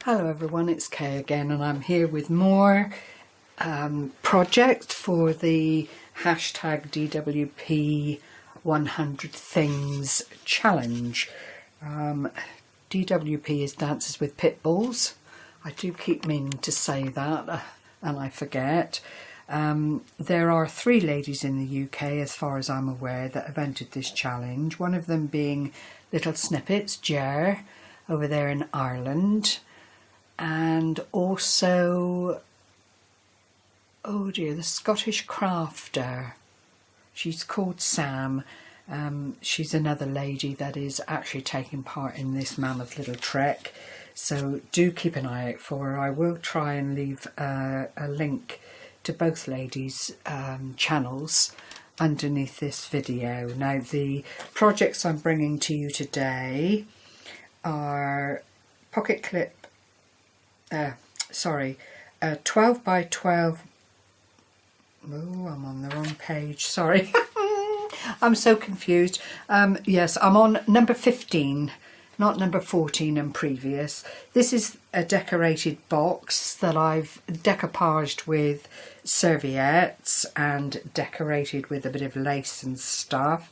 Hello everyone, it's Kay again, and I'm here with more project for the hashtag DWP 100 Things Challenge. DWP is Dances with Pit Bulls. I do keep meaning to say that and I forget. There are 3 ladies in the UK, as far as I'm aware, that have entered this challenge. One of them being Little Snippets, Jer, over there in Ireland. And also, oh dear, the Scottish crafter. She's called Sam. She's another lady that is actually taking part in this mammoth little trek. So do keep an eye out for her. I will try and leave a link to both ladies' channels underneath this video. Now, the projects I'm bringing to you today are pocket clip 12 by 12. Oh, I'm on the wrong page, sorry. I'm so confused. Yes, I'm on number 15, not number 14 and previous. This is a decorated box that I've decoupaged with serviettes and decorated with a bit of lace and stuff.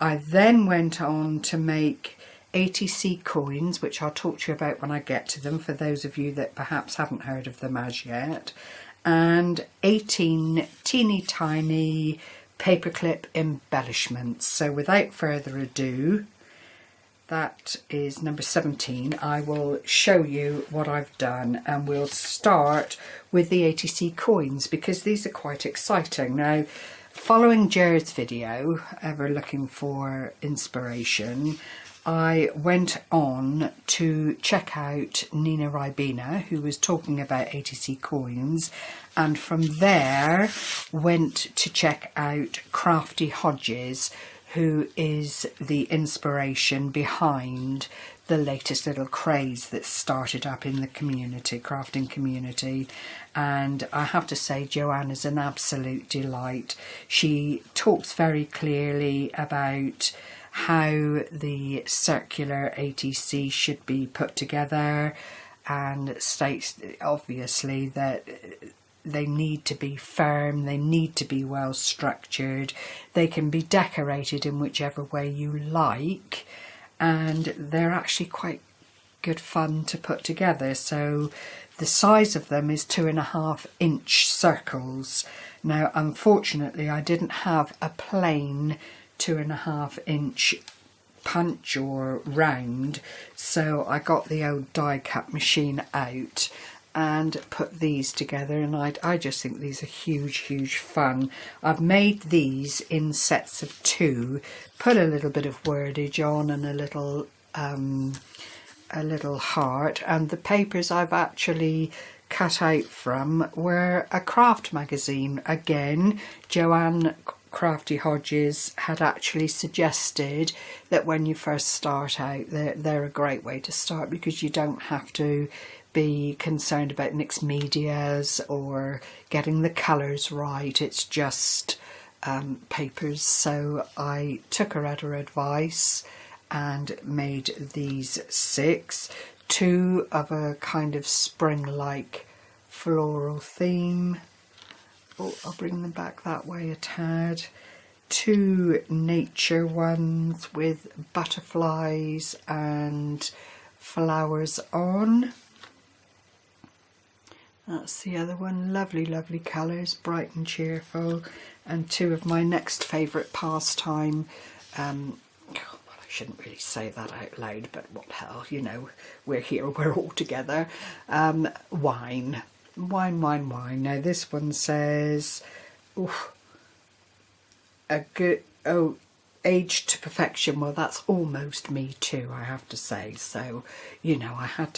I then went on to make A.T.C. coins, which I'll talk to you about when I get to them, for those of you that perhaps haven't heard of them as yet, and 18 teeny tiny paperclip embellishments. So without further ado, that is number 17. I will show you what I've done, and we'll start with the A.T.C. coins because these are quite exciting. Now, following Jared's video, ever looking for inspiration, I went on to check out Nina Ribena, who was talking about A.T.C. coins, and from there went to check out Crafty Hodges, who is the inspiration behind the latest little craze that started up in the community, crafting community. And I have to say, Joanne is an absolute delight. She talks very clearly about how the circular A.T.C. should be put together, and states obviously that they need to be firm, they need to be well structured, they can be decorated in whichever way you like, and they're actually quite good fun to put together. So the size of them is 2.5-inch circles. Now, unfortunately, I didn't have a plain 2.5-inch punch or round, so I got the old die cut machine out and put these together, and I just think these are huge fun. I've made these in sets of 2, put a little bit of wordage on and a little heart, and the papers I've actually cut out from were a craft magazine. Again, Joanne Crafty Hodges had actually suggested that when you first start out, they're a great way to start because you don't have to be concerned about mixed medias or getting the colours right. It's just papers. So I took her at her advice and made these 6, 2 of a kind of spring-like floral theme. Oh, I'll bring them back that way a tad. 2 nature ones with butterflies and flowers on. That's the other one. Lovely colours, bright and cheerful. And 2 of my next favourite pastime. Well, I shouldn't really say that out loud, but what the hell, you know, we're here, we're all together. Wine. Wine. Now this one says, aged to perfection. Well, that's almost me too, I have to say. So, you know, I had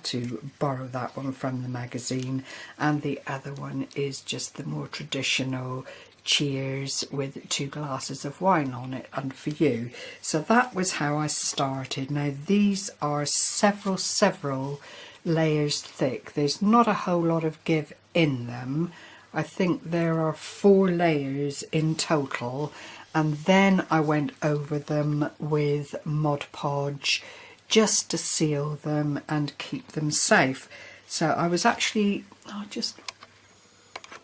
to borrow that one from the magazine. And the other one is just the more traditional cheers with 2 glasses of wine on it, and for you. So that was how I started. Now these are several layers thick. There's not a whole lot of give in them. I think there are 4 layers in total, and then I went over them with Mod Podge just to seal them and keep them safe. So I was actually, I'll just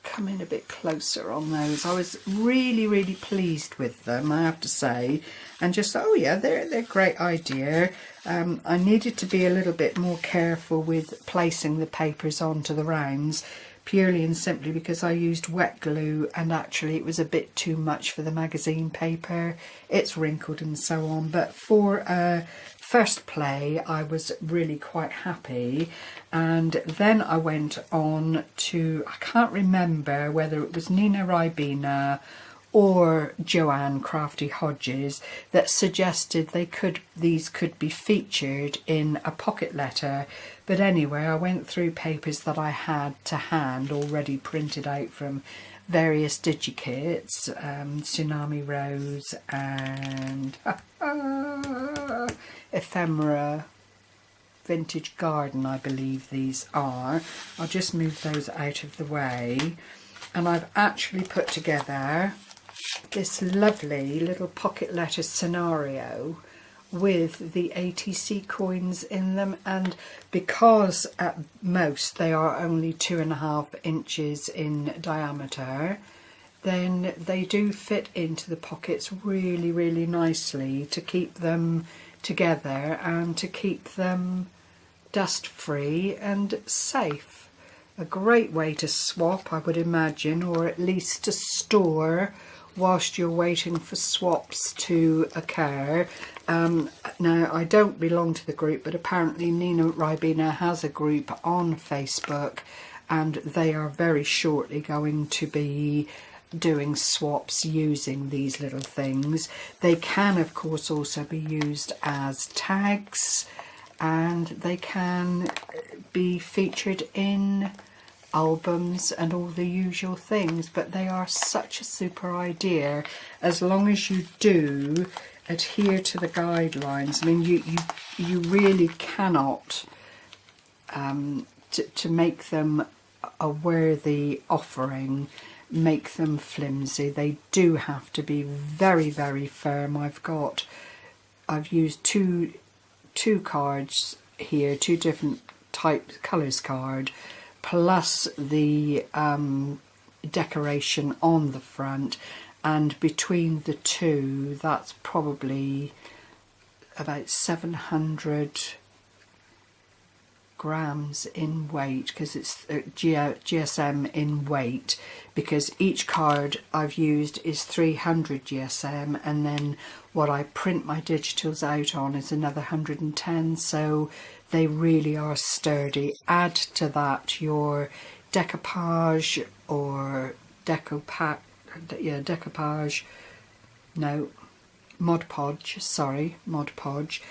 come in a bit closer on those. I was really pleased with them, I have to say, and just, oh yeah, they're a great idea. I needed to be a little bit more careful with placing the papers onto the rounds, purely and simply because I used wet glue, and actually it was a bit too much for the magazine paper. It's wrinkled and so on, but for first play I was really quite happy. And then I went on to, I can't remember whether it was Nina Ribena or Joanne Crafty Hodges that suggested these could be featured in a pocket letter. But anyway, I went through papers that I had to hand already printed out from various digikits, Tsunami Rose and Ephemera Vintage Garden, I believe these are. I'll just move those out of the way. And I've actually put together this lovely little pocket letter scenario with the A.T.C. coins in them, and because at most they are only 2.5 inches in diameter, then they do fit into the pockets really nicely to keep them together and to keep them dust free and safe. A great way to swap, I would imagine, or at least to store whilst you're waiting for swaps to occur. Now, I don't belong to the group, but apparently Nina Ribena has a group on Facebook, and they are very shortly going to be doing swaps using these little things. They can, of course, also be used as tags, and they can be featured in albums and all the usual things, but they are such a super idea as long as you do adhere to the guidelines. I mean, you really cannot to make them a worthy offering, make them flimsy. They do have to be very firm. I've used two cards here, two different colours card, plus the decoration on the front, and between the two that's probably about 700 grams in weight, because it's GSM in weight, because each card I've used is 300 GSM, and then what I print my digitals out on is another 110, so they really are sturdy. Add to that your decoupage or Mod Podge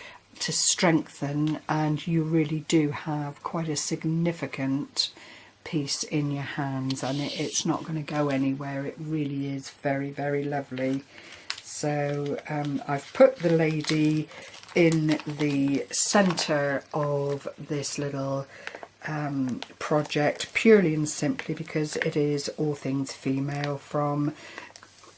to strengthen, and you really do have quite a significant piece in your hands, and it's not going to go anywhere. It really is very lovely. So I've put the lady in the centre of this little project purely and simply because it is all things female, from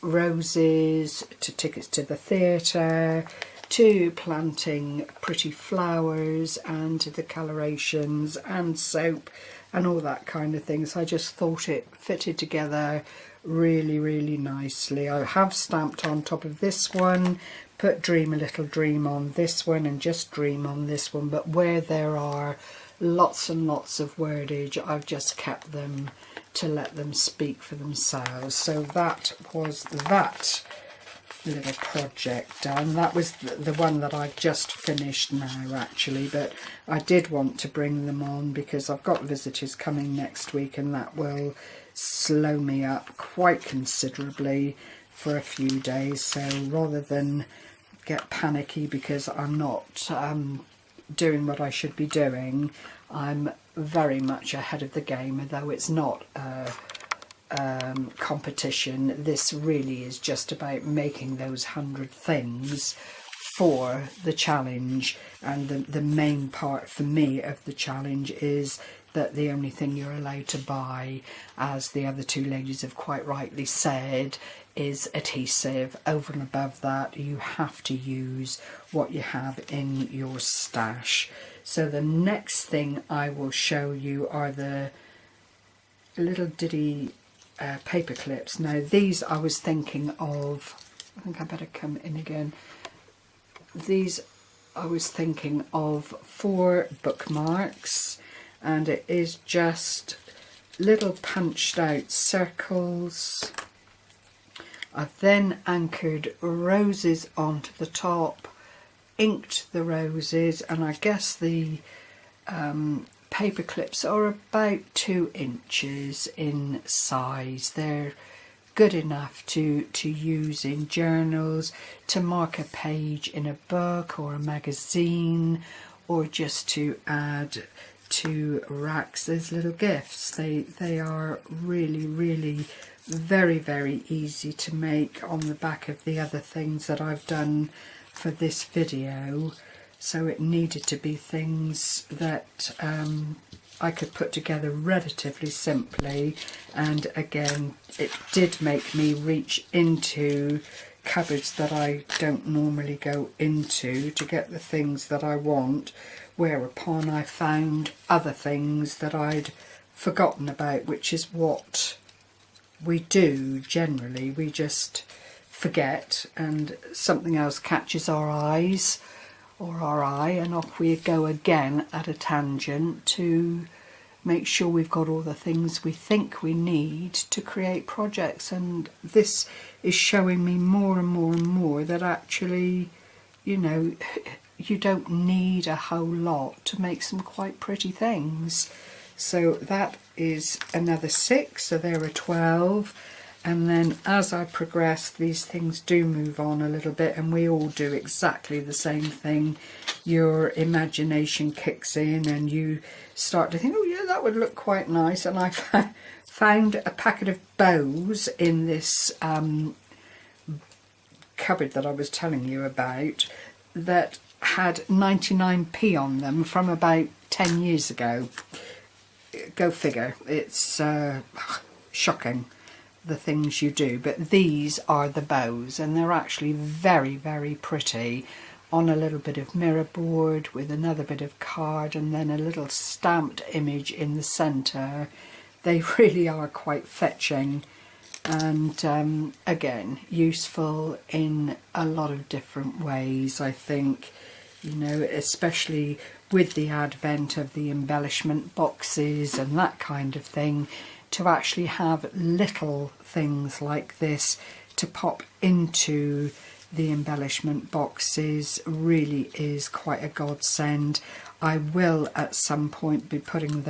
roses to tickets to the theatre to planting pretty flowers and the colorations and soap and all that kind of thing. So I just thought it fitted together really nicely. I have stamped on top of this one, put Dream a Little Dream on this one, and Just Dream on this one, but where there are lots and lots of wordage, I've just kept them to let them speak for themselves. So that was that little project done. That was the one that I've just finished now, actually, but I did want to bring them on because I've got visitors coming next week, and that will slow me up quite considerably for a few days. So rather than get panicky because I'm not doing what I should be doing, I'm very much ahead of the game. Although it's not competition, this really is just about making those 100 things for the challenge, and the main part for me of the challenge is that the only thing you're allowed to buy, as the other two ladies have quite rightly said, is adhesive. Over and above that, you have to use what you have in your stash. So the next thing I will show you are the little ditty paper clips. Now these I was thinking of, I think I better come in again. These I was thinking of for bookmarks, and it is just little punched out circles. I've then anchored roses onto the top, inked the roses, and I guess the paper clips are about 2 inches in size. They're good enough to use in journals, to mark a page in a book or a magazine, or just to add to racks as little gifts. They are really very, very easy to make on the back of the other things that I've done for this video. So it needed to be things that I could put together relatively simply, and again it did make me reach into cupboards that I don't normally go into to get the things that I want, whereupon I found other things that I'd forgotten about, which is what we do generally. We just forget and something else catches our eyes or our eye, and off we go again at a tangent to make sure we've got all the things we think we need to create projects. And this is showing me more and more and more that actually, you know, you don't need a whole lot to make some quite pretty things. So that is another 6, so there are 12. And then as I progress, these things do move on a little bit, and we all do exactly the same thing. Your imagination kicks in and you start to think, oh yeah, that would look quite nice. And I found a packet of bows in this cupboard that I was telling you about that had 99p on them from about 10 years ago. Go figure. It's shocking, the things you do. But these are the bows, and they're actually very, very pretty on a little bit of mirror board with another bit of card and then a little stamped image in the centre. They really are quite fetching, and again, useful in a lot of different ways, I think. You know, especially with the advent of the embellishment boxes and that kind of thing, to actually have little things like this to pop into the embellishment boxes really is quite a godsend. I will at some point be putting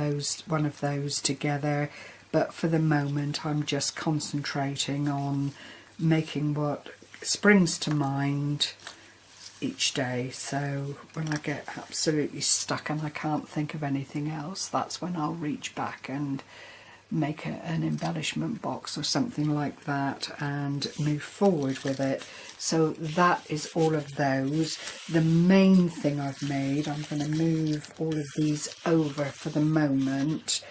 one of those together, but for the moment I'm just concentrating on making what springs to mind each day. So when I get absolutely stuck and I can't think of anything else, that's when I'll reach back and make an embellishment box or something like that and move forward with it. So that is all of those. The main thing I've made, I'm going to move all of these over for the moment,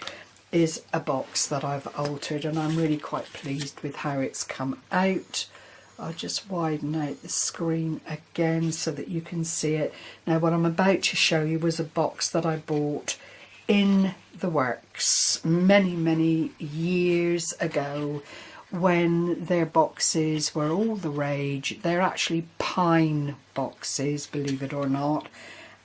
is a box that I've altered, and I'm really quite pleased with how it's come out. I'll just widen out the screen again so that you can see it. Now what I'm about to show you was a box that I bought in the works many years ago when their boxes were all the rage. They're actually pine boxes, believe it or not,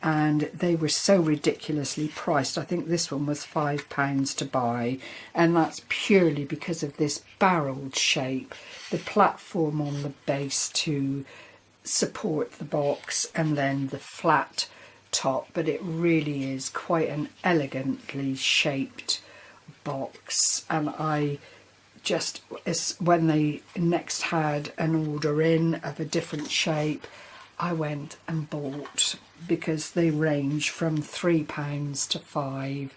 and they were so ridiculously priced. I think this one was £5 to buy, and that's purely because of this barreled shape, the platform on the base to support the box, and then the flat top. But it really is quite an elegantly shaped box, and I just, when they next had an order in of a different shape, I went and bought, because they range from £3 to £5,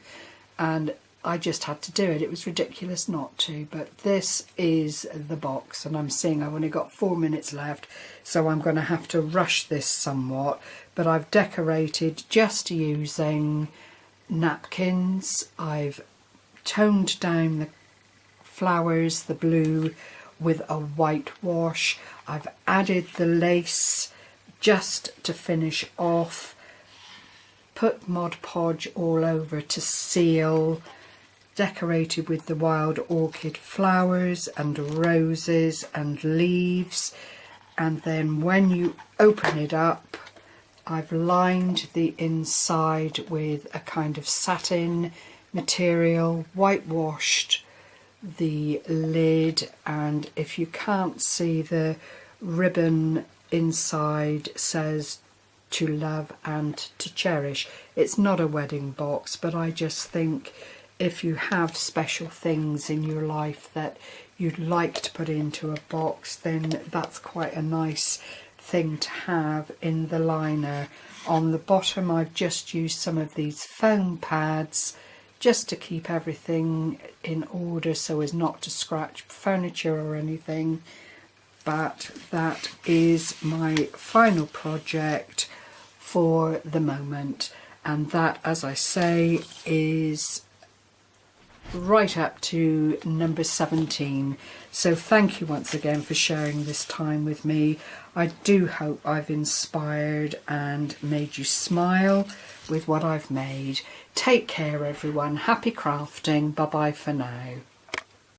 and I just had to do it. It was ridiculous not to. But this is the box, and I'm seeing I've only got 4 minutes left, so I'm going to have to rush this somewhat. But I've decorated just using napkins. I've toned down the flowers, the blue, with a white wash. I've added the lace just to finish off, put Mod Podge all over to seal, decorated with the wild orchid flowers and roses and leaves. And then when you open it up, I've lined the inside with a kind of satin material, whitewashed the lid, and if you can't see, the ribbon inside says to love and to cherish. It's not a wedding box, but I just think if you have special things in your life that you'd like to put into a box, then that's quite a nice thing to have in the liner. On the bottom I've just used some of these foam pads just to keep everything in order so as not to scratch furniture or anything. But that is my final project for the moment, and that, as I say, is right up to number 17. So thank you once again for sharing this time with me. I do hope I've inspired and made you smile with what I've made. Take care everyone, happy crafting, bye bye for now.